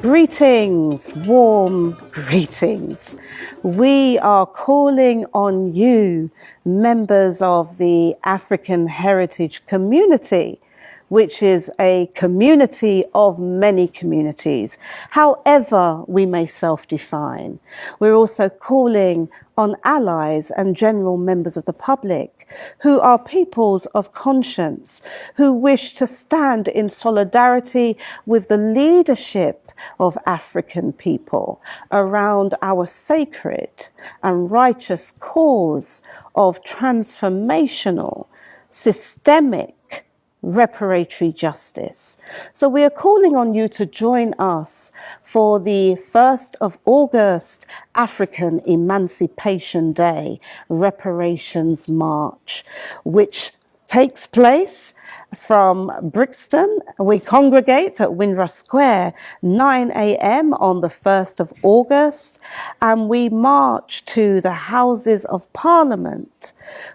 Greetings, warm greetings. We are calling on you, members of the African Heritage Community, which is a community of many communities, however we may self-define. We're also calling on allies and general members of the public who are peoples of conscience, who wish to stand in solidarity with the leadership of African people around our sacred and righteous cause of transformational, systemic reparatory justice. So we are calling on you to join us for the 1st of August African Emancipation Day Reparations March, which takes place from Brixton. We congregate at Windrush Square, 9 a.m. on the 1st of August, and we march to the Houses of Parliament.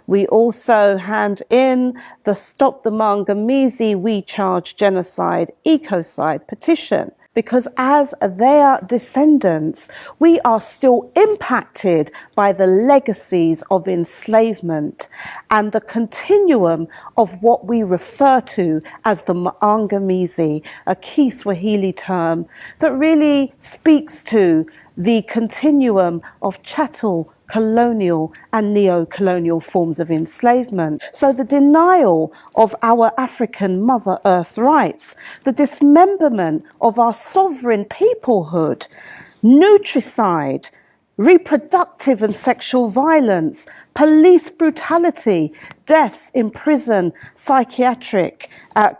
We also hand in the Stop the Mangamizi We Charge Genocide Ecocide petition, because as their descendants, we are still impacted by the legacies of enslavement and the continuum of what we refer to as the Mangamizi, a Kiswahili term that really speaks to the continuum of chattel, colonial and neo-colonial forms of enslavement. So the denial of our African Mother Earth rights, the dismemberment of our sovereign peoplehood, nutricide, reproductive and sexual violence, police brutality, deaths in prison, psychiatric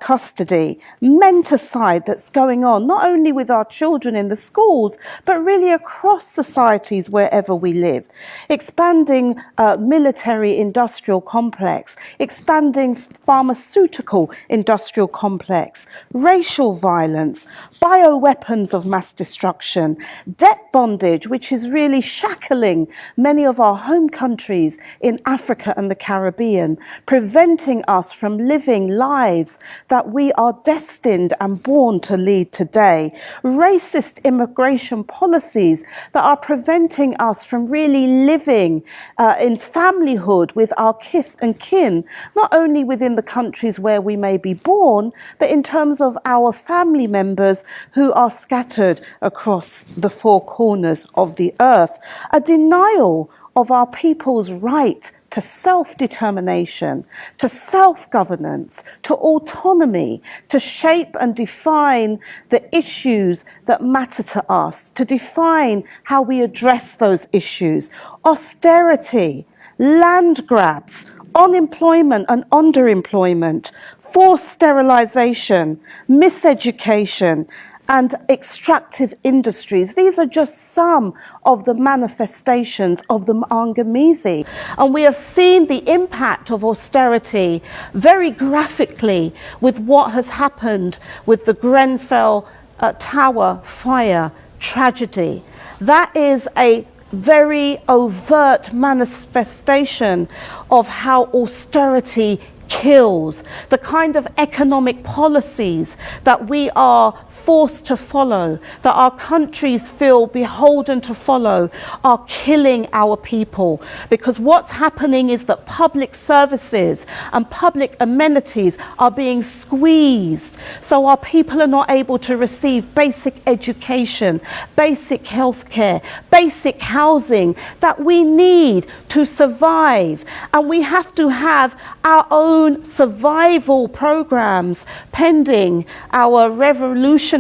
custody, menticide that's going on, not only with our children in the schools, but really across societies wherever we live. Expanding military industrial complex, expanding pharmaceutical industrial complex, racial violence, bioweapons of mass destruction, debt bondage, which is really shackling many of our home countries in Africa and the Caribbean, preventing us from living lives that we are destined and born to lead today. Racist immigration policies that are preventing us from really living in familyhood with our kith and kin, not only within the countries where we may be born, but in terms of our family members who are scattered across the four corners of the earth. A denial of our people's right to self-determination, to self-governance, to autonomy, to shape and define the issues that matter to us, to define how we address those issues. Austerity, land grabs, unemployment and underemployment, forced sterilization, miseducation, and extractive industries. These are just some of the manifestations of the Mangamizi. And we have seen the impact of austerity very graphically with what has happened with the Grenfell Tower fire tragedy. That is a very overt manifestation of how austerity kills, the kind of economic policies that we are forced to follow, that our countries feel beholden to follow, are killing our people. Because what's happening is that public services and public amenities are being squeezed. So our people are not able to receive basic education, basic healthcare, basic housing that we need to survive. And we have to have our own survival programs pending our revolutionary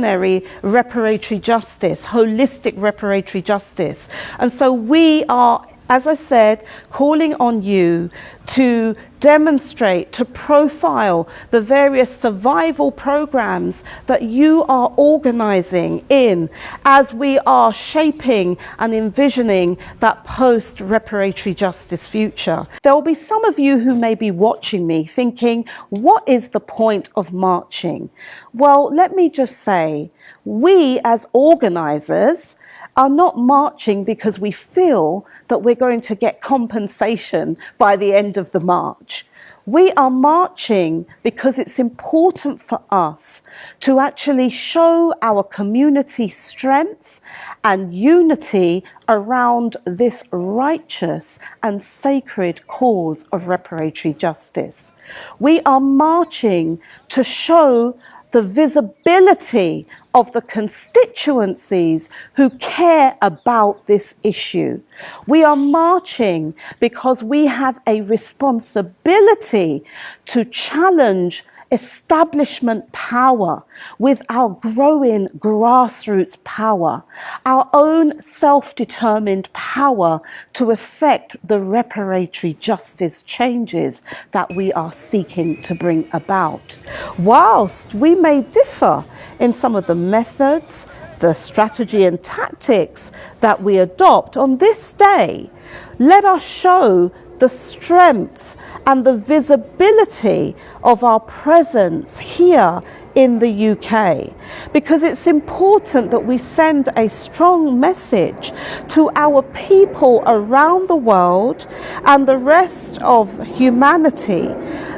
reparatory justice, holistic reparatory justice. And so we are, as I said, calling on you to demonstrate, to profile the various survival programs that you are organizing in as we are shaping and envisioning that post-reparatory justice future. There will be some of you who may be watching me thinking, what is the point of marching? Well, let me just say, We as organisers are not marching because we feel that we're going to get compensation by the end of the march. We are marching because it's important for us to actually show our community strength and unity around this righteous and sacred cause of reparatory justice. We are marching to show the visibility of the constituencies who care about this issue. We are marching because we have a responsibility to challenge establishment power with our growing grassroots power, our own self-determined power to effect the reparatory justice changes that we are seeking to bring about. Whilst we may differ in some of the methods, the strategy and tactics that we adopt on this day, let us show the strength and the visibility of our presence here in the UK, because it's important that we send a strong message to our people around the world and the rest of humanity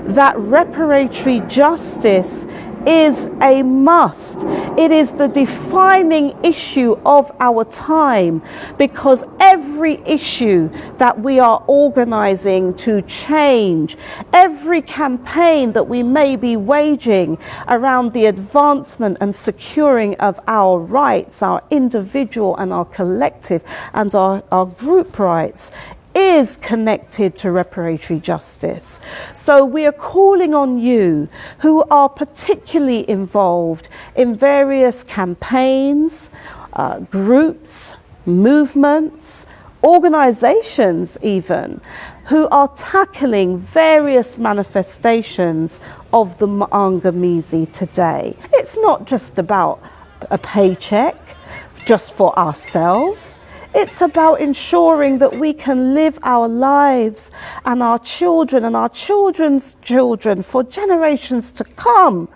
that reparatory justice is a must. It is the defining issue of our time, because every issue that we are organising to change, every campaign that we may be waging around the advancement and securing of our rights, our individual and our collective and our group rights, is connected to reparatory justice. So we are calling on you who are particularly involved in various campaigns, groups, movements, organisations even, who are tackling various manifestations of the Maangamizi today. It's not just about a paycheck just for ourselves. It's about ensuring that we can live our lives and our children and our children's children for generations to come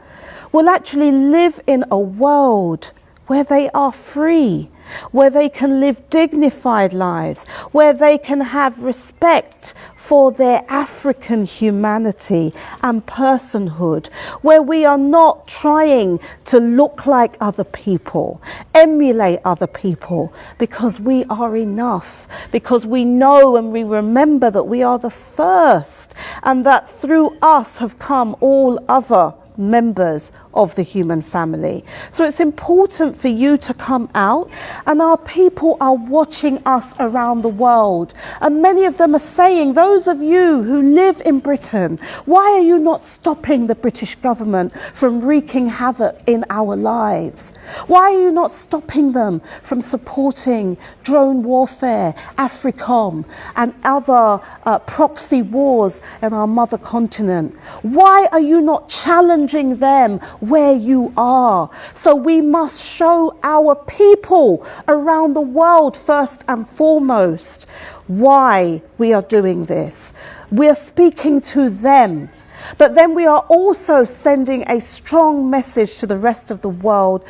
will actually live in a world where they are free, where they can live dignified lives, where they can have respect for their African humanity and personhood, where we are not trying to look like other people, emulate other people, because we are enough, because we know and we remember that we are the first, and that through us have come all other members of the human family. So it's important for you to come out, and our people are watching us around the world, and many of them are saying, those of you who live in Britain, why are you not stopping the British government from wreaking havoc in our lives? Why are you not stopping them from supporting drone warfare, AFRICOM and other proxy wars in our mother continent? Why are you not challenging them where you are? So we must show our people around the world first and foremost why we are doing this. We are speaking to them, but then we are also sending a strong message to the rest of the world.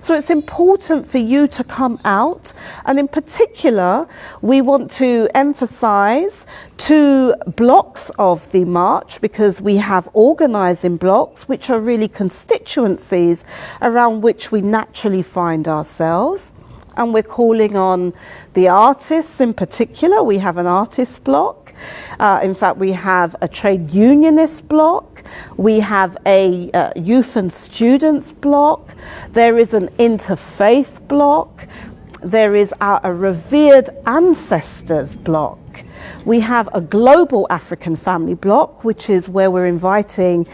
So it's important for you to come out, and in particular we want to emphasize 2 blocks of the march, because we have organising blocks which are really constituencies around which we naturally find ourselves. And we're calling on the artists in particular. We have an artist block. In fact, we have a trade unionist block. We have a youth and students block. There is an interfaith block. There is a revered ancestors block. We have a global African family block, which is where we're inviting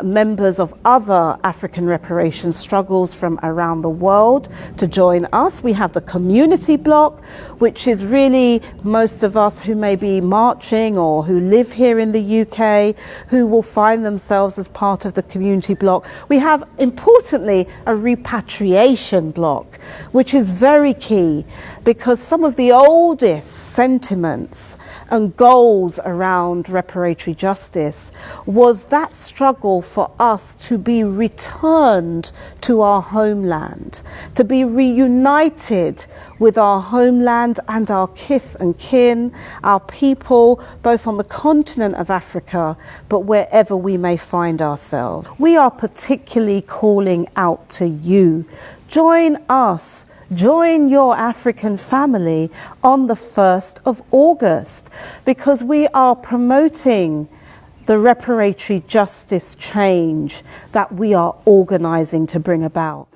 members of other African reparation struggles from around the world to join us. We have the community block, which is really most of us who may be marching or who live here in the UK, who will find themselves as part of the community block. We have, importantly, a repatriation block, which is very key, because some of the oldest sentiments and goals around reparatory justice was that struggle for us to be returned to our homeland, to be reunited with our homeland and our kith and kin, our people, both on the continent of Africa, but wherever we may find ourselves. We are particularly calling out to you. Join us. Join your African family on the 1st of August, because we are promoting the reparatory justice change that we are organising to bring about.